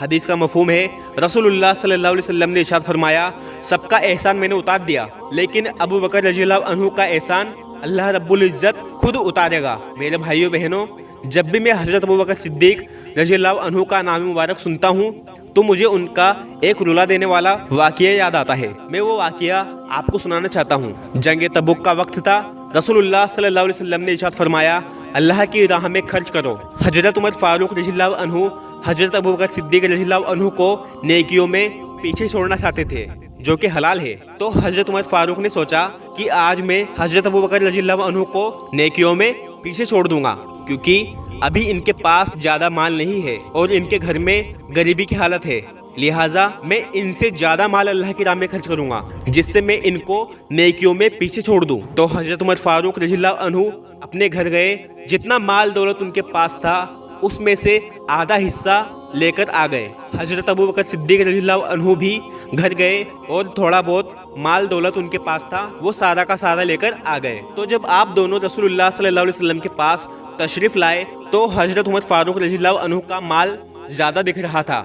حدیث کا مفہوم ہے رسول صلی اللہ علیہ وسلم نے ارشاد فرمایا سب کا احسان میں نے اتار دیا لیکن ابو بکر رضی اللہ عنہ کا احسان اللہ رب العزت خود اتارے گا۔ میرے بھائیوں بہنوں، جب بھی میں حضرت ابو بکر صدیق رضی اللہ عنہ کا نام مبارک سنتا ہوں تو مجھے ان کا ایک رلا دینے والا واقعہ یاد آتا ہے۔ میں وہ واقعہ آپ کو سنانا چاہتا ہوں۔ جنگ تبوک کا وقت تھا۔ رسول اللہ صلی اللہ علیہ وسلم نے ارشاد فرمایا اللہ کی راہ میں خرچ کرو۔ حضرت عمر فاروق رضی اللہ عنہ حضرت ابو بکر صدیق رضی اللہ عنہ کو نیکیوں میں پیچھے چھوڑنا چاہتے تھے جو کہ حلال ہے۔ تو حضرت عمر فاروق نے سوچا کہ آج میں حضرت ابو بکر رضی اللہ عنہ کو نیکیوں میں پیچھے چھوڑ دوں گا، کیونکہ ابھی ان کے پاس زیادہ مال نہیں ہے اور ان کے گھر میں غریبی کی حالت ہے، لہٰذا میں ان سے زیادہ مال اللہ کی راہ میں خرچ کروں گا جس سے میں ان کو نیکیوں میں پیچھے چھوڑ دوں۔ تو حضرت عمر فاروق رضی اللہ عنہ اپنے گھر گئے، جتنا مال دولت ان کے پاس تھا اس میں سے آدھا حصہ لے کر آ گئے۔ حضرت ابو بکر صدیق رضی اللہ عنہ بھی گھر گئے اور تھوڑا بہت مال دولت ان کے پاس تھا وہ سارا کا سارا لے کر آ گئے۔ تو جب آپ دونوں رسول اللہ صلی اللہ علیہ وسلم کے پاس تشریف لائے تو حضرت عمر فاروق رضی اللہ عنہ کا مال زیادہ دکھ رہا تھا،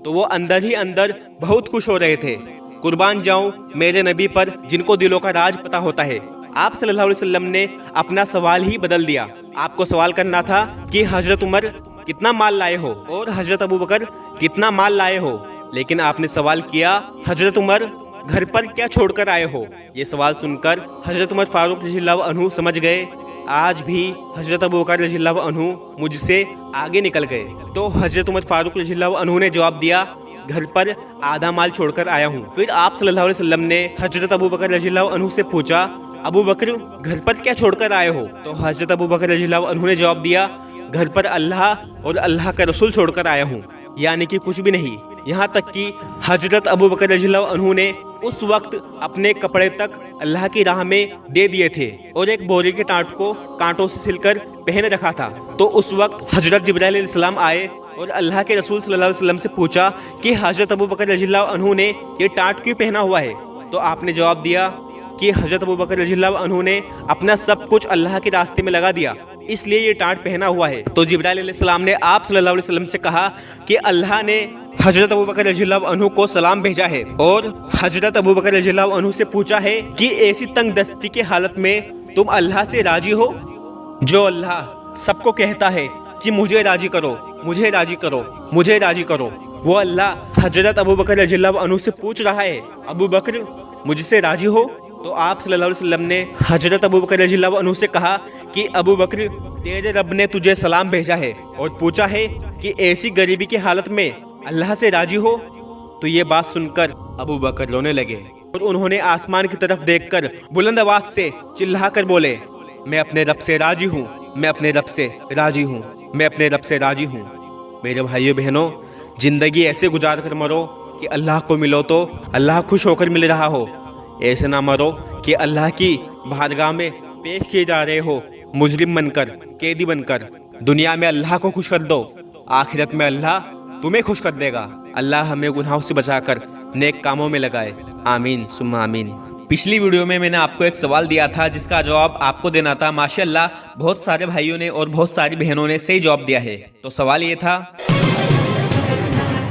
تو وہ اندر ہی اندر بہت خوش ہو رہے تھے۔ قربان جاؤں میرے نبی پر جن کو دلوں کا راز پتہ ہوتا ہے۔ آپ صلی اللہ علیہ وسلم نے اپنا سوال ہی بدل دیا۔ آپ کو سوال کرنا تھا کہ حضرت عمر کتنا مال لائے ہو اور حضرت ابو بکر کتنا مال لائے ہو، لیکن آپ نے سوال کیا حضرت عمر گھر پر کیا چھوڑ کر آئے ہو۔ یہ سوال سن کر حضرت عمر فاروق رضی اللہ عنہ سمجھ گئے آج بھی حضرت ابو بکر رضی اللہ عنہ مجھ سے آگے نکل گئے۔ تو حضرت عمر فاروق رضی اللہ عنہ نے جواب دیا گھر پر آدھا مال چھوڑ کر آیا ہوں۔ پھر آپ صلی اللہ علیہ وسلم نے حضرت ابو بکر رضی اللہ عنہ سے پوچھا ابو بکر گھر پر کیا چھوڑ کر آئے ہو؟ تو حضرت ابو بکر رضی اللہ عنہ نے جواب دیا گھر پر اللہ اور اللہ کا رسول چھوڑ کر آیا ہوں، یعنی کہ کچھ بھی نہیں۔ یہاں تک کہ حضرت ابو بکر رضی اللہ عنہ نے اس وقت اپنے کپڑے تک اللہ کی راہ میں دے دیے تھے اور ایک بوری کے ٹانٹ کو کانٹوں سے سل کر پہن رکھا تھا۔ تو اس وقت حضرت جبرائیل علیہ السلام آئے اور اللہ کے رسول صلی اللہ علیہ وسلم سے پوچھا کہ حضرت ابو بکر رضی اللہ عنہ نے یہ ٹانٹ کیوں پہنا ہوا ہے؟ تو آپ نے جواب دیا کہ حضرت ابو بکر رضی اللہ عنہ نے اپنا سب کچھ اللہ کے راستے میں لگا دیا، اس لیے یہ ٹانٹ پہنا ہوا ہے۔ تو جبرائیل علیہ السلام نے آپ صلی اللہ علیہ وسلم سے کہا کہ اللہ نے حضرت ابو بکر رضی اللہ عنہ کو سلام بھیجا ہے اور حضرت ابو بکر رضی اللہ عنہ سے پوچھا ہے کہ ایسی تنگ دستی کی حالت میں تم اللہ سے راضی ہو؟ جو اللہ سب کو کہتا ہے کہ مجھے راضی کرو، مجھے راضی کرو، مجھے راضی کرو، وہ اللہ حضرت ابو بکر رضی اللہ عنہ سے پوچھ رہا ہے ابو بکر مجھ سے راضی ہو؟ تو آپ صلی اللہ علیہ وسلم نے حضرت ابو بکر رضی اللہ عنہ سے کہا کہ ابو بکر تیرے رب نے تجھے سلام بھیجا ہے اور پوچھا ہے کہ ایسی غریبی کی حالت میں اللہ سے راضی ہو؟ تو یہ بات سن کر ابو بکر رونے لگے اور انہوں نے آسمان کی طرف دیکھ کر بلند آواز سے چلا کر بولے میں اپنے رب سے راضی ہوں، میں اپنے رب سے راضی ہوں، میں اپنے رب سے راضی ہوں۔ میرے بھائیو بہنوں، زندگی ایسے گزار کر مرو کہ اللہ کو ملو تو اللہ خوش ہو کر مل رہا ہو، ایسے نہ مرو کہ اللہ کی بارگاہ میں پیش کیے جا رہے ہو مجرم بن کر، قیدی بن کر۔ دنیا میں اللہ کو خوش کر دو، آخرت میں اللہ تمہیں خوش کر دے گا۔ اللہ ہمیں گناہوں سے بچا کر نیک کاموں میں لگائے، آمین ثم آمین۔ پچھلی ویڈیو میں نے آپ کو ایک سوال دیا تھا جس کا جواب آپ کو دینا تھا۔ ماشاءاللہ بہت سارے بھائیوں نے اور بہت ساری بہنوں نے صحیح جواب دیا ہے۔ تو سوال یہ تھا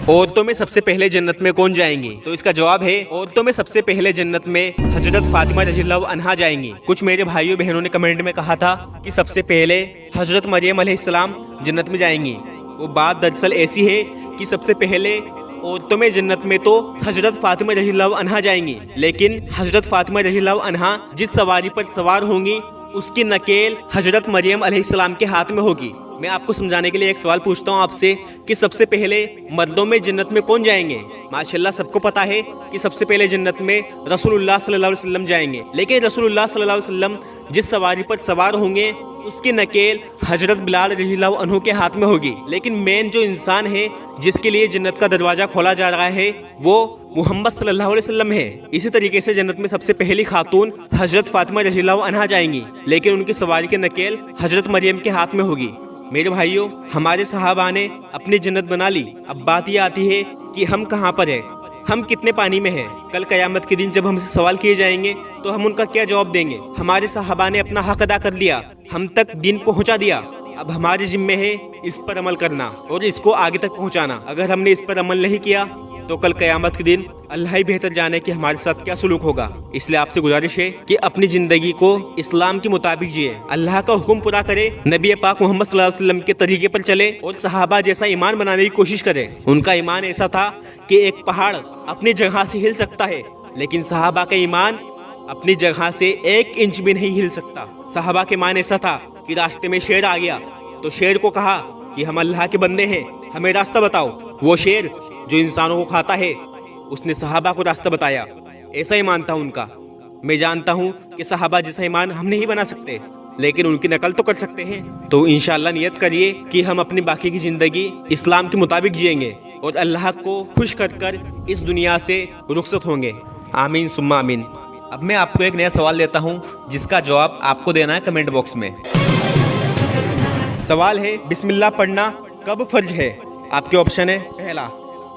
عورتوں میں سب سے پہلے جنت میں کون جائیں گی؟ تو اس کا جواب ہے عورتوں میں سب سے پہلے جنت میں حضرت فاطمہ رضی اللہ عنہا جائیں گی۔ کچھ میرے بھائیوں بہنوں نے کمنٹ میں کہا تھا کہ سب سے پہلے حضرت مریم علیہ السلام جنت میں جائیں گی۔ وہ بات دراصل ایسی ہے کہ سب سے پہلے عورتوں میں جنت میں تو حضرت فاطمہ رضی اللہ عنہا جائیں گی، لیکن حضرت فاطمہ رضی اللہ عنہا جس سواری پر سوار ہوں گی اس کی نکیل حضرت مریم علیہ السلام کے ہاتھ میں ہوگی۔ میں آپ کو سمجھانے کے لیے ایک سوال پوچھتا ہوں آپ سے کہ سب سے پہلے مردوں میں جنت میں کون جائیں گے؟ ماشاءاللہ سب کو پتا ہے کہ سب سے پہلے جنت میں رسول اللہ صلی اللہ علیہ وسلم جائیں گے، لیکن رسول اللہ صلی اللہ علیہ وسلم جس سواری پر سوار ہوں گے اس کی نکیل حضرت بلال رضی اللہ عنہ کے ہاتھ میں ہوگی۔ لیکن مین جو انسان ہے جس کے لیے جنت کا دروازہ کھولا جا رہا ہے وہ محمد صلی اللہ علیہ وسلم ہے۔ اسی طریقے سے جنت میں سب سے پہلی خاتون حضرت فاطمہ رضی اللہ عنہا جائیں گی، لیکن ان کی سواری کی نکیل حضرت مریم کے ہاتھ میں ہوگی۔ میرے بھائیوں، ہمارے صحابہ نے اپنی جنت بنا لی۔ اب بات یہ آتی ہے کہ ہم کہاں پر ہیں، ہم کتنے پانی میں ہیں؟ کل قیامت کے دن جب ہم سے سوال کیے جائیں گے تو ہم ان کا کیا جواب دیں گے؟ ہمارے صحابہ نے اپنا حق ادا کر لیا، ہم تک دین پہنچا دیا۔ اب ہمارے ذمے ہے اس پر عمل کرنا اور اس کو آگے تک پہنچانا۔ اگر ہم نے اس پر عمل نہیں کیا تو کل قیامت کے دن اللہ ہی بہتر جانے کہ ہمارے ساتھ کیا سلوک ہوگا۔ اس لیے آپ سے گزارش ہے کہ اپنی زندگی کو اسلام کے مطابق جیے، اللہ کا حکم پورا کرے، نبی پاک محمد صلی اللہ علیہ وسلم کے طریقے پر چلے اور صحابہ جیسا ایمان بنانے کی کوشش کرے۔ ان کا ایمان ایسا تھا کہ ایک پہاڑ اپنی جگہ سے ہل سکتا ہے، لیکن صحابہ کا ایمان اپنی جگہ سے 1 انچ بھی نہیں ہل سکتا۔ صحابہ کے ایمان ایسا تھا کہ راستے میں شیر آ گیا تو شیر کو کہا کہ ہم اللہ کے بندے ہیں، ہمیں راستہ بتاؤ۔ وہ شیر جو انسانوں کو کھاتا ہے، اس نے صحابہ کو راستہ بتایا۔ ایسا ایمان تھا ان کا۔ میں جانتا ہوں کہ صحابہ جیسا ایمان ہم نہیں بنا سکتے، لیکن ان کی نقل تو کر سکتے ہیں۔ تو انشاءاللہ نیت کریے کہ ہم اپنی باقی کی زندگی اسلام کے مطابق جئیں گے اور اللہ کو خوش کر اس دنیا سے رخصت ہوں گے۔ آمین ثم آمین۔ اب میں آپ کو ایک نیا سوال دیتا ہوں جس کا جواب آپ کو دینا ہے کمنٹ باکس میں۔ سوال ہے، بسم اللہ پڑھنا کب فرض ہے؟ آپ کے آپشن ہے، پہلا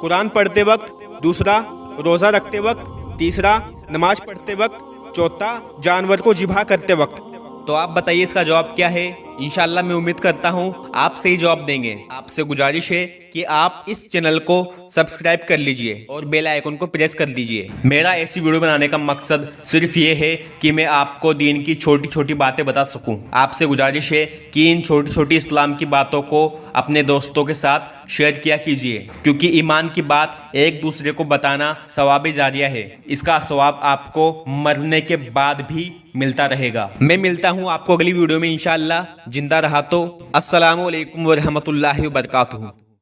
قرآن پڑھتے وقت، دوسرا روزہ رکھتے وقت، تیسرا نماز پڑھتے وقت، چوتھا جانور کو ذبح کرتے وقت۔ تو آپ بتائیے اس کا جواب کیا ہے؟ انشاءاللہ میں امید کرتا ہوں آپ صحیح جواب دیں گے۔ آپ سے گزارش ہے کہ آپ اس چینل کو سبسکرائب کر لیجئے اور بیل آئیکن کو پریس کر دیجئے۔ میرا ایسی ویڈیو بنانے کا مقصد صرف یہ ہے کہ میں آپ کو دین کی چھوٹی چھوٹی باتیں بتا سکوں۔ آپ سے گزارش ہے کہ ان چھوٹی چھوٹی اسلام کی باتوں کو اپنے دوستوں کے ساتھ شیئر کیا کیجئے، کیونکہ ایمان کی بات ایک دوسرے کو بتانا ثواب جاریہ ہے۔ اس کا ثواب آپ کو مرنے کے بعد بھی ملتا رہے گا۔ میں ملتا ہوں آپ کو اگلی ویڈیو میں انشاءاللہ، زندہ رہا تو۔ السلام علیکم ورحمۃ اللہ وبرکاتہ۔